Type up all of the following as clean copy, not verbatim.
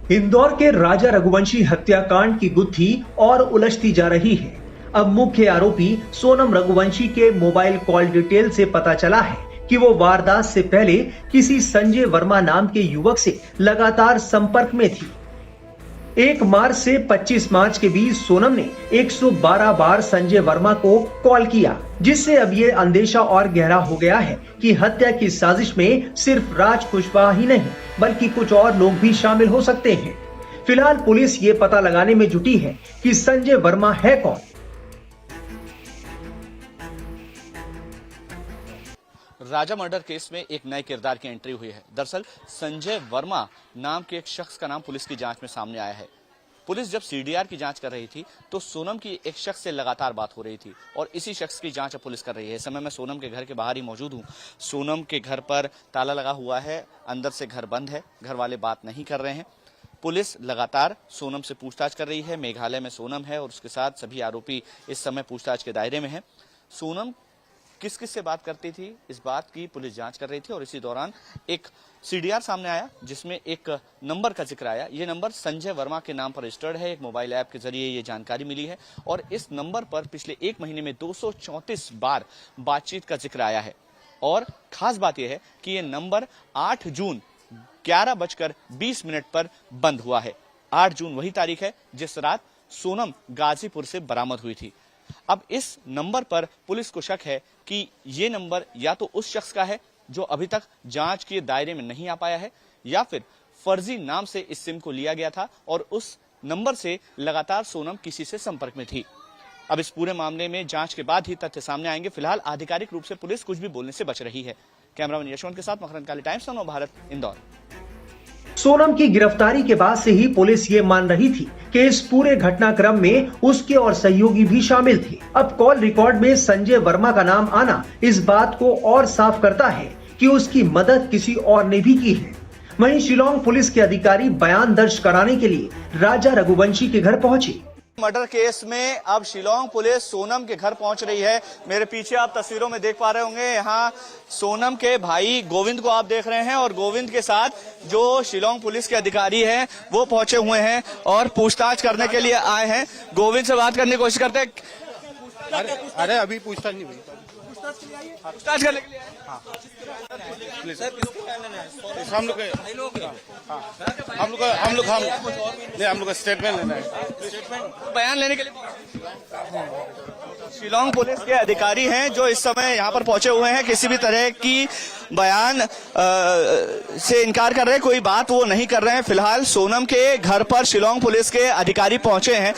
इंदौर के राजा रघुवंशी हत्याकांड की गुत्थी और उलझती जा रही है। अब मुख्य आरोपी सोनम रघुवंशी के मोबाइल कॉल डिटेल से पता चला है कि वो वारदात से पहले किसी संजय वर्मा नाम के युवक से लगातार संपर्क में थी। 1 मार्च से 25 मार्च के बीच सोनम ने 112 बार संजय वर्मा को कॉल किया, जिससे अब ये अंदेशा और गहरा हो गया है कि हत्या की साजिश में सिर्फ राज कुशवाहा ही नहीं बल्कि कुछ और लोग भी शामिल हो सकते हैं। फिलहाल पुलिस ये पता लगाने में जुटी है कि संजय वर्मा है कौन। राजा मर्डर केस में एक नए किरदार की एंट्री हुई है। दरअसल संजय वर्मा नाम के एक शख्स का नाम पुलिस की जांच में सामने आया है। पुलिस जब सीडीआर की जांच कर रही थी तो सोनम की एक शख्स से लगातार बात हो रही थी और इसी शख्स की जांच अब पुलिस कर रही है। इस समय मैं सोनम के घर के बाहर ही मौजूद हूं। सोनम के घर पर ताला लगा हुआ है, अंदर से घर बंद है, घर वाले बात नहीं कर रहे हैं। पुलिस लगातार सोनम से पूछताछ कर रही है। मेघालय में सोनम है और उसके साथ सभी आरोपी इस समय पूछताछ के दायरे में है। सोनम किस किस से बात करती थी इस बात की पुलिस जांच कर रही थी और इसी दौरान एक सीडीआर सामने आया जिसमें एक नंबर का जिक्र आया। ये नंबर संजय वर्मा के नाम पर रजिस्टर्ड है। एक मोबाइल ऐप के जरिए ये जानकारी मिली है और इस नंबर पर पिछले 1 महीने में 234 बार बातचीत का जिक्र आया है। और खास बात यह है कि ये नंबर 8 जून 11:20 पर बंद हुआ है। 8 जून वही तारीख है जिस रात सोनम गाजीपुर से बरामद हुई थी। अब इस नंबर पर पुलिस को शक है कि ये नंबर या तो उस शख्स का है जो अभी तक जांच के दायरे में नहीं आ पाया है या फिर फर्जी नाम से इस सिम को लिया गया था और उस नंबर से लगातार सोनम किसी से संपर्क में थी। अब इस पूरे मामले में जांच के बाद ही तथ्य सामने आएंगे। फिलहाल आधिकारिक रूप से पुलिस कुछ भी बोलने से बच रही है। कैमरामैन यशवंत के साथ मकरंद काली, टाइम्स ऑफ भारत, इंदौर। सोनम की गिरफ्तारी के बाद से ही पुलिस ये मान रही थी कि इस पूरे घटनाक्रम में उसके और सहयोगी भी शामिल थे। अब कॉल रिकॉर्ड में संजय वर्मा का नाम आना इस बात को और साफ करता है कि उसकी मदद किसी और ने भी की है। वहीं शिलांग पुलिस के अधिकारी बयान दर्ज कराने के लिए राजा रघुवंशी के घर पहुंचे। मर्डर केस में अब शिलांग पुलिस सोनम के घर पहुंच रही है। मेरे पीछे आप तस्वीरों में देख पा रहे होंगे, यहाँ सोनम के भाई गोविंद को आप देख रहे हैं और गोविंद के साथ जो शिलांग पुलिस के अधिकारी हैं वो पहुंचे हुए हैं और पूछताछ करने के लिए आए हैं। गोविंद से बात करने की कोशिश करते हैं। अरे अभी पूछताछ नहीं हुई। पूछताछ करने के लिए हम लोग का स्टेटमेंट लेना है। बयान लेने के लिए शिलांग पुलिस के अधिकारी हैं जो इस समय यहाँ पर पहुंचे हुए हैं। किसी भी तरह की बयान से इनकार कर रहे हैं, कोई बात वो नहीं कर रहे हैं। फिलहाल सोनम के घर पर शिलांग पुलिस के अधिकारी पहुंचे हैं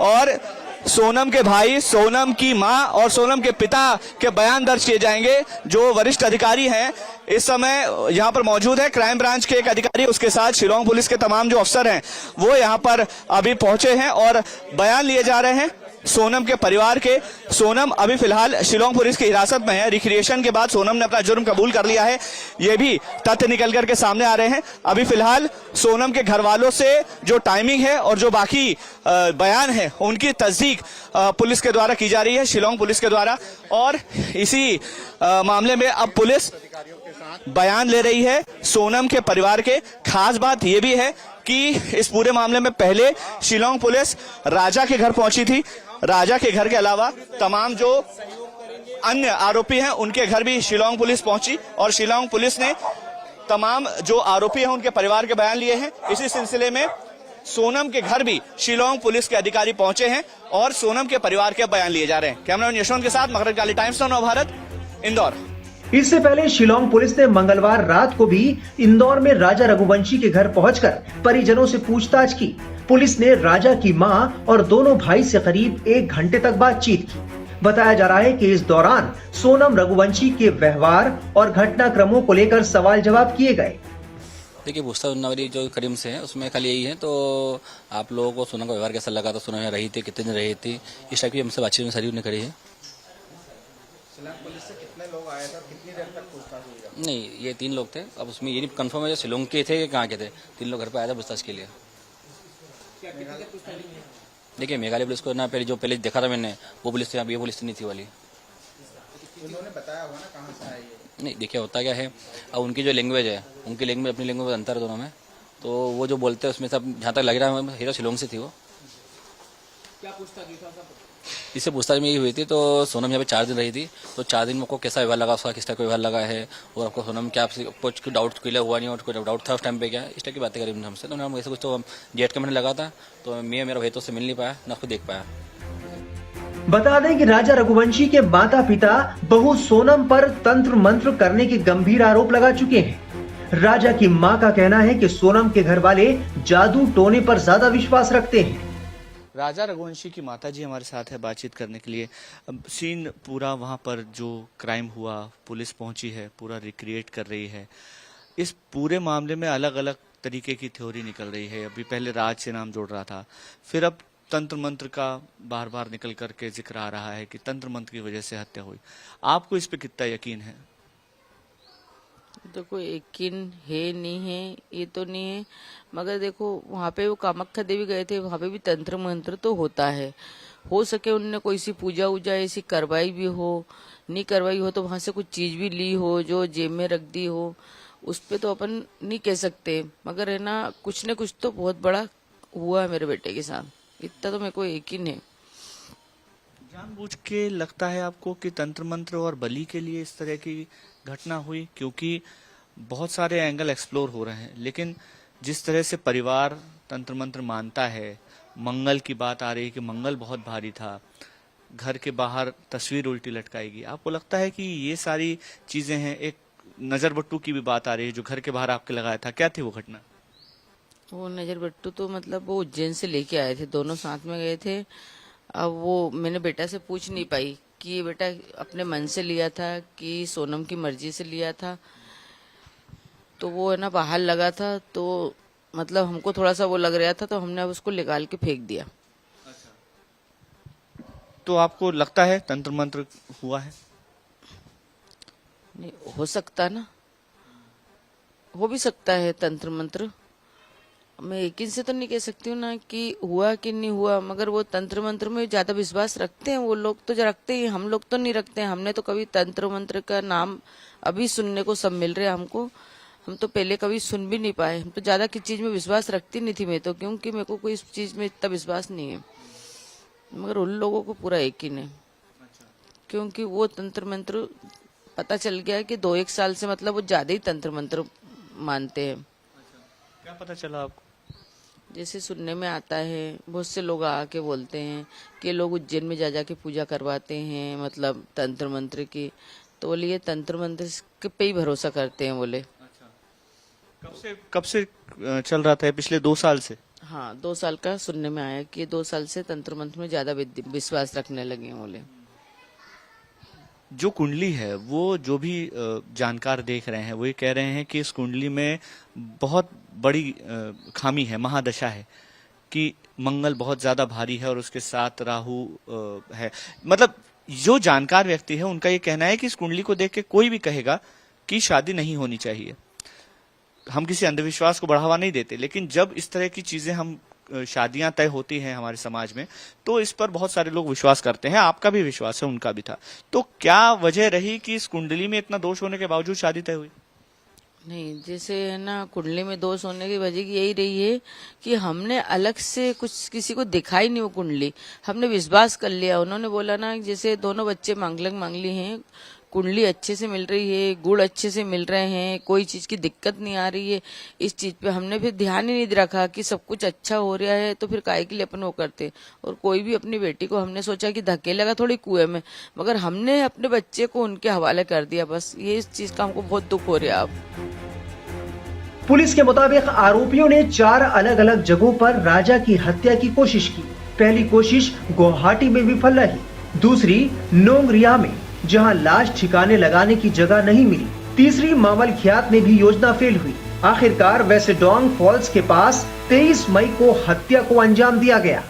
और सोनम के भाई, सोनम की मां और सोनम के पिता के बयान दर्ज किए जाएंगे। जो वरिष्ठ अधिकारी हैं इस समय यहां पर मौजूद है। क्राइम ब्रांच के एक अधिकारी, उसके साथ शिलांग पुलिस के तमाम जो अफसर हैं वो यहां पर अभी पहुंचे हैं और बयान लिए जा रहे हैं सोनम के परिवार के। सोनम अभी फिलहाल शिलांग पुलिस की हिरासत में है। रिक्रिएशन के बाद सोनम ने अपना जुर्म कबूल कर लिया है, ये भी तथ्य निकल करके सामने आ रहे हैं। अभी फिलहाल सोनम के घर वालों से जो टाइमिंग है और जो बाकी बयान है उनकी तस्दीक पुलिस के द्वारा की जा रही है, शिलांग पुलिस के द्वारा। और इसी मामले में अब पुलिस बयान ले रही है सोनम के परिवार के। खास बात यह भी है कि इस पूरे मामले में पहले शिलांग पुलिस राजा के घर पहुंची थी। राजा के घर के अलावा तमाम जो अन्य आरोपी हैं उनके घर भी शिलांग पुलिस पहुंची और शिलांग पुलिस ने तमाम जो आरोपी हैं उनके परिवार के बयान लिए हैं। इसी सिलसिले में सोनम के घर भी शिलांग पुलिस के अधिकारी पहुंचे हैं और सोनम के परिवार के बयान लिए जा रहे हैं। कैमरामैन यशवंत के साथ मकरंद काली, टाइम्स ऑफ भारत, इंदौर। इससे पहले शिलांग पुलिस ने मंगलवार रात को भी इंदौर में राजा रघुवंशी के घर पहुंचकर परिजनों से पूछताछ की। पुलिस ने राजा की मां और दोनों भाई से करीब 1 घंटे तक बातचीत की। बताया जा रहा है कि इस दौरान सोनम रघुवंशी के व्यवहार और घटनाक्रमों को लेकर सवाल जवाब किए गए। देखिए, पूछताछ वाली जो करीम से है उसमें खाली यही है, तो आप लोगों को सोनम का व्यवहार कैसा लगा था, सोनम में रही थी, कितने दिन रही थी, इस टाइप की हमसे बातचीत में सारी करी है। पुलिस से कितने लोग आए थे और कितनी देर तक पूछताछ हुई? नहीं, ये 3 लोग थे। अब उसमें ये नहीं कंफर्म है शिलांग के थे कि कहाँ के थे। 3 लोग घर पे आए थे पूछताछ के लिए। देखिए, मेघालय पुलिस को ना पहले देखा था मैंने, वो पुलिस थी, अब ये पुलिस नहीं थी वाली। उन्होंने बताया होगा ना कहाँ से आई है? नहीं, देखिए होता क्या है, अब उनकी जो लैंग्वेज है, उनकी लैंग्वेज अपनी लैंग्वेज में अंतर है दोनों में। तो वो जो बोलते हैं उसमें सब जहाँ तक लग रहा है हीरा शिलोंग से थी वो। क्या पूछताछ की था सब? इससे पूछताछ में ये हुई थी, तो सोनम यहाँ पे 4 दिन रही थी, तो 4 दिन में आपको कैसा व्यवहार लगा, उसका किस टाइप का व्यवहार लगा है, और आपको सोनम क्या आपसे कुछ डाउट क्लियर हुआ नहीं, और कोई डाउट था उस टाइम पे क्या, इस टाइप की बातें करी हमसे। तो हम ऐसे कुछ तो जेट का मैंने लगा था, तो मैं मेरा भाई तो उससे मिल नहीं पाया ना उसको देख पाया। बता दें कि राजा रघुवंशी के माता पिता बहू सोनम पर तंत्र मंत्र करने के गंभीर आरोप लगा चुके हैं। राजा की मां का कहना है कि सोनम के घर वाले जादू टोने पर ज्यादा विश्वास रखते हैं। राजा रघुवंशी की माताजी हमारे साथ है बातचीत करने के लिए। अब सीन पूरा वहाँ पर जो क्राइम हुआ, पुलिस पहुंची है, पूरा रिक्रिएट कर रही है। इस पूरे मामले में अलग अलग तरीके की थ्योरी निकल रही है। अभी पहले राज से नाम जोड़ रहा था, फिर अब तंत्र मंत्र का बार बार निकल करके जिक्र आ रहा है कि तंत्र मंत्र की वजह से हत्या हुई। आपको इस पे कितना यकीन है? देखो यकीन है नहीं है ये तो नहीं है, मगर देखो वहाँ पे वो कामाख्या देवी गए थे, वहाँ पे भी तंत्र मंत्र तो होता है। हो सके उनने कोई सी पूजा वूजा ऐसी करवाई भी हो, नहीं करवाई हो तो वहाँ से कुछ चीज भी ली हो जो जेब में रख दी हो, उस पे तो अपन नहीं कह सकते, मगर है ना कुछ न कुछ तो बहुत बड़ा हुआ है मेरे बेटे के साथ, इतना तो मेरे को यकीन है। जानबूझ के लगता है आपको कि तंत्र मंत्र और बलि के लिए इस तरह की घटना हुई? क्योंकि बहुत सारे एंगल एक्सप्लोर हो रहे हैं, लेकिन जिस तरह से परिवार तंत्र मंत्र मानता है, मंगल की बात आ रही है कि मंगल बहुत भारी था, घर के बाहर तस्वीर उल्टी लटकाएगी, आपको लगता है कि ये सारी चीजें हैं? एक नजर बट्टू की भी बात आ रही है जो घर के बाहर आपके लगाया था, क्या थी वो घटना? वो नजर बट्टू तो मतलब वो उज्जैन से लेके आए थे, दोनों साथ में गए थे। अब वो मैंने बेटा से पूछ नहीं पाई कि ये बेटा अपने मन से लिया था कि सोनम की मर्जी से लिया था, तो वो है ना बाहर लगा था, तो मतलब हमको थोड़ा सा वो लग रहा था, तो हमने अब उसको निकाल के फेंक दिया। तो आपको लगता है तंत्र मंत्र हुआ है? नहीं हो सकता ना, हो भी सकता है तंत्र मंत्र। मैं यकीन से तो नहीं कह सकती हूँ ना कि हुआ कि नहीं हुआ, मगर वो तंत्र मंत्र में ज्यादा विश्वास रखते हैं वो लोग, तो रखते ही, हम लोग तो नहीं रखते हैं। हमने तो कभी तंत्र मंत्र का नाम अभी सुनने को सब मिल रहे हैं हमको, हम तो पहले कभी सुन भी नहीं पाए। हम तो ज्यादा किसी चीज में विश्वास रखती नहीं थी मैं तो, क्योंकि मेरे को कोई इस चीज में इतना विश्वास नहीं है, मगर उन लोगों को पूरा यकीन है। क्योंकि वो तंत्र मंत्र पता चल गया कि 2-1 साल से मतलब वो ज्यादा ही तंत्र मंत्र मानते हैं। क्या पता चला आपको? जैसे सुनने में आता है, बहुत से लोग आके बोलते हैं कि लोग उज्जैन में जा जाके पूजा करवाते हैं, मतलब तंत्र मंत्र की, तो बोले ये तंत्र मंत्र पे ही भरोसा करते हैं बोले। कब से चल रहा था? पिछले 2 साल से? हाँ 2 साल का सुनने में आया कि 2 साल से तंत्र मंत्र में ज्यादा विश्वास रखने लगे हैं बोले। जो कुंडली है वो जो भी जानकार देख रहे हैं वो ये कह रहे हैं कि इस कुंडली में बहुत बड़ी खामी है, महादशा है, कि मंगल बहुत ज्यादा भारी है और उसके साथ राहु है। मतलब जो जानकार व्यक्ति है उनका ये कहना है कि इस कुंडली को देख के कोई भी कहेगा कि शादी नहीं होनी चाहिए। हम किसी अंधविश्वास को बढ़ावा नहीं देते, लेकिन जब इस तरह की चीजें हम शादियां तय होती हैं हमारे समाज में, तो इस पर बहुत सारे लोग विश्वास करते हैं। आपका भी विश्वास है, उनका भी था। तो क्या वजह रही कि इस कुंडली में इतना दोष होने के बावजूद शादी तय हुई? नहीं, जैसे है ना कुंडली में दोष होने की वजह की यही रही है कि हमने अलग से कुछ किसी को दिखाई नहीं वो कुंडली, हमने विश्वास कर लिया। उन्होंने बोला ना जैसे दोनों बच्चे मांगलिक मांगली हैं, कुंडली अच्छे से मिल रही है, गुड़ अच्छे से मिल रहे हैं, कोई चीज की दिक्कत नहीं आ रही है, इस चीज पे हमने फिर ध्यान ही नहीं रखा कि सब कुछ अच्छा हो रहा है, तो फिर काहे के लिए अपन वो करते। और कोई भी अपनी बेटी को हमने सोचा कि धक्के लगा थोड़ी कुएं में, मगर हमने अपने बच्चे को उनके हवाले कर दिया। बस ये इस चीज का हमको बहुत दुख हो रहा है अब। पुलिस के मुताबिक आरोपियों ने 4 अलग अलग जगहों पर राजा की हत्या की कोशिश की। पहली कोशिश गुवाहाटी में विफल रही, दूसरी नोंगरिया में जहां लाश ठिकाने लगाने की जगह नहीं मिली, तीसरी मावलखियात में भी योजना फेल हुई। आखिरकार वेस्टडोंग फॉल्स के पास 23 मई को हत्या को अंजाम दिया गया।